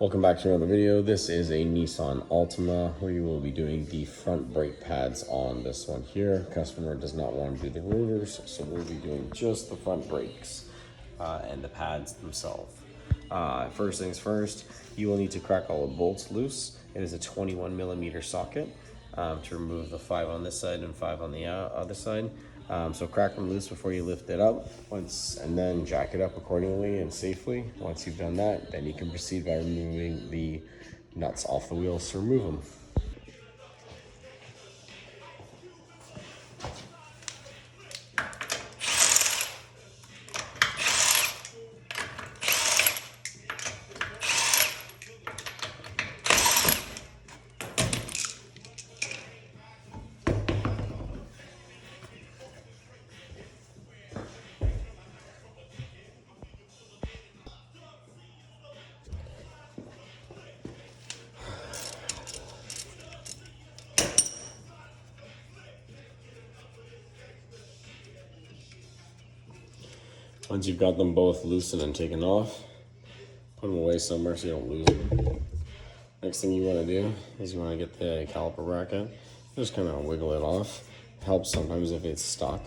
Welcome back to another video. This is a Nissan Altima. We will be doing the front brake pads on this one here. Customer does not want to do the rotors, so we'll be doing just the front brakes and the pads themselves. First things first, you will need to crack all the bolts loose. It is a 21mm socket to remove the 5 on this side and 5 on the other side. So crack them loose before you lift it up and then jack it up accordingly and safely. Once you've done that, then you can proceed by removing the nuts off the wheels to remove them. Once you've got them both loosened and taken off, put them away somewhere so you don't lose them. Next thing you want to do is you want to get the caliper bracket. Just kind of wiggle it off. It helps sometimes if it's stuck.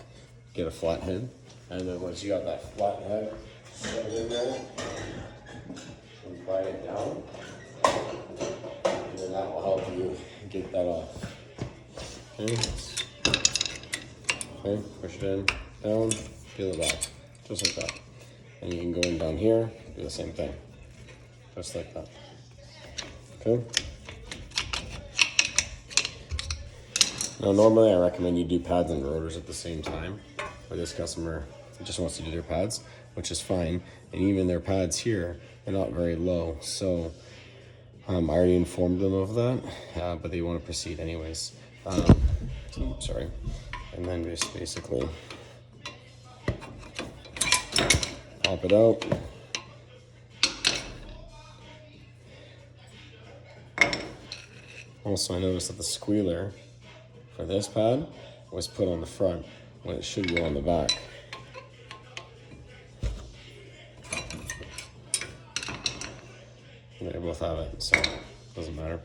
Get a flat head. And then once you got that flat head, set it in there and slide it down. And then that will help you get that off. Okay, push it in, down, peel it back. Just like that. And you can go in down here, do the same thing. Just like that. Okay? Now normally I recommend you do pads and rotors at the same time. But this customer just wants to do their pads, which is fine. And even their pads here, they're not very low. So I already informed them of that, but they want to proceed anyways. Sorry. And then just basically pop it out. Also, I noticed that the squealer for this pad was put on the front when it should go on the back. They both have it, so it doesn't matter.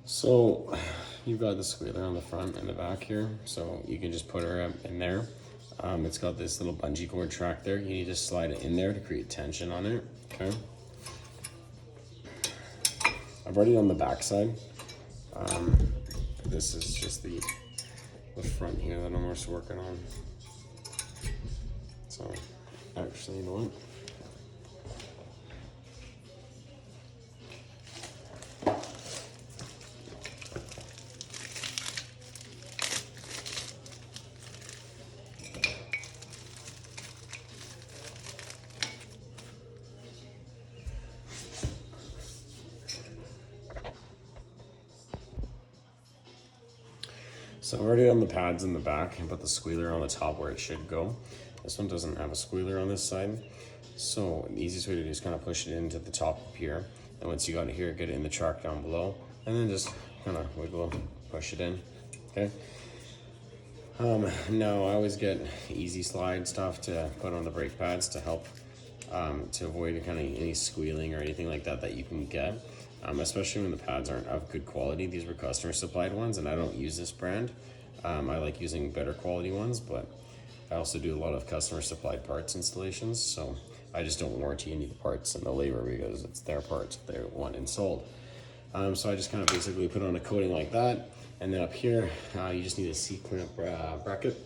So you've got the squealer on the front and the back here, so you can just put her in there. It's got this little bungee cord track there. You need to slide it in there to create tension on it. Okay. I've already done the back side. This is just the front here that I'm just working on. So actually, you know what? So I've already done the pads in the back and put the squealer on the top where it should go. This one doesn't have a squealer on this side. So the easiest way to do is kind of push it into the top up here. And once you got it here, get it in the track down below. And then just kind of wiggle, push it in, okay? Now I always get easy slide stuff to put on the brake pads to help to avoid kind of any squealing or anything like that that you can get. Especially when the pads aren't of good quality. These were customer supplied ones and I don't use this brand. I like using better quality ones, but I also do a lot of customer supplied parts installations, so I just don't warranty any of the parts and the labor because it's their parts that they want installed. So I just kind of basically put on a coating like that, and then up here you just need a C-clamp bracket.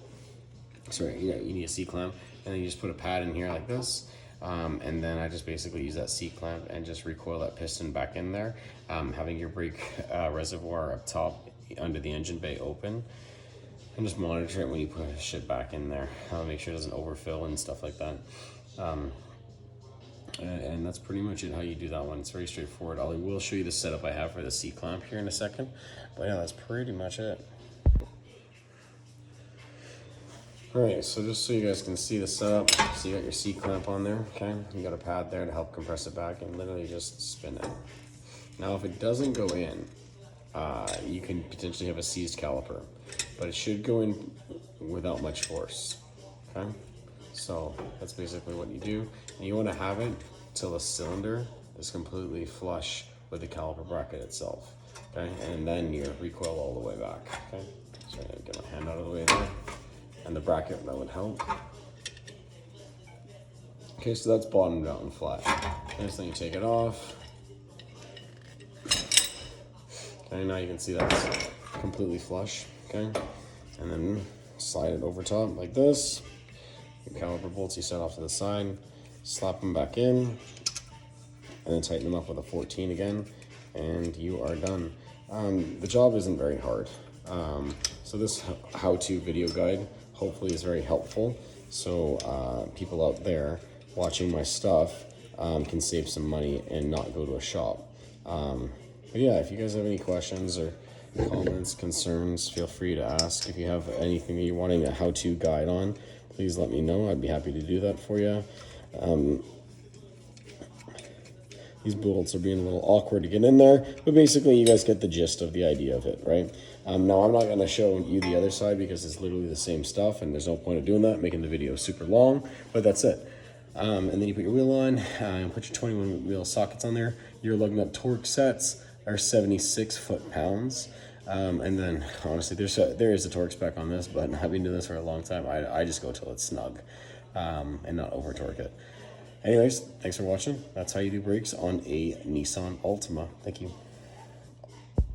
Sorry, yeah, you need a C-clamp, and then you just put a pad in here like this. And then I just basically use that C-clamp and just recoil that piston back in there, having your brake reservoir up top under the engine bay open, and just monitor it when you push it back in there. Make sure it doesn't overfill and stuff like that. And that's pretty much it, how you do that one. It's very straightforward. I will show you the setup I have for the C-clamp here in a second, but yeah, that's pretty much it. Alright, so just so you guys can see the setup, so you got your C-clamp on there, okay? You got a pad there to help compress it back and literally just spin it. Now if it doesn't go in, you can potentially have a seized caliper, but it should go in without much force, okay? So that's basically what you do. And you want to have it till the cylinder is completely flush with the caliper bracket itself. Okay, and then you recoil all the way back. Okay, so I'm gonna get my hand out of the way there, and the bracket, that would help. Okay, so that's bottomed out and flat. Next thing, you take it off. Okay, now you can see that's completely flush. Okay, and then slide it over top like this. Your caliper bolts you set off to the side, slap them back in, and then tighten them up with a 14 again, and you are done. The job isn't very hard. So this how-to video guide hopefully is very helpful. So people out there watching my stuff can save some money and not go to a shop. But yeah, if you guys have any questions or comments, concerns, feel free to ask. If you have anything that you're wanting a how-to guide on, please let me know. I'd be happy to do that for you. These bolts are being a little awkward to get in there, but basically you guys get the gist of the idea of it, right? Now I'm not going to show you the other side because it's literally the same stuff and there's no point of doing that, making the video super long, but that's it. And then you put your wheel on, put your 21 wheel sockets on there. You're looking at torque sets are 76 foot-pounds. And then honestly, there is a torque spec on this, but I've been doing this for a long time. I just go till it's snug and not over torque it. Anyways, thanks for watching. That's how you do brakes on a Nissan Altima. Thank you.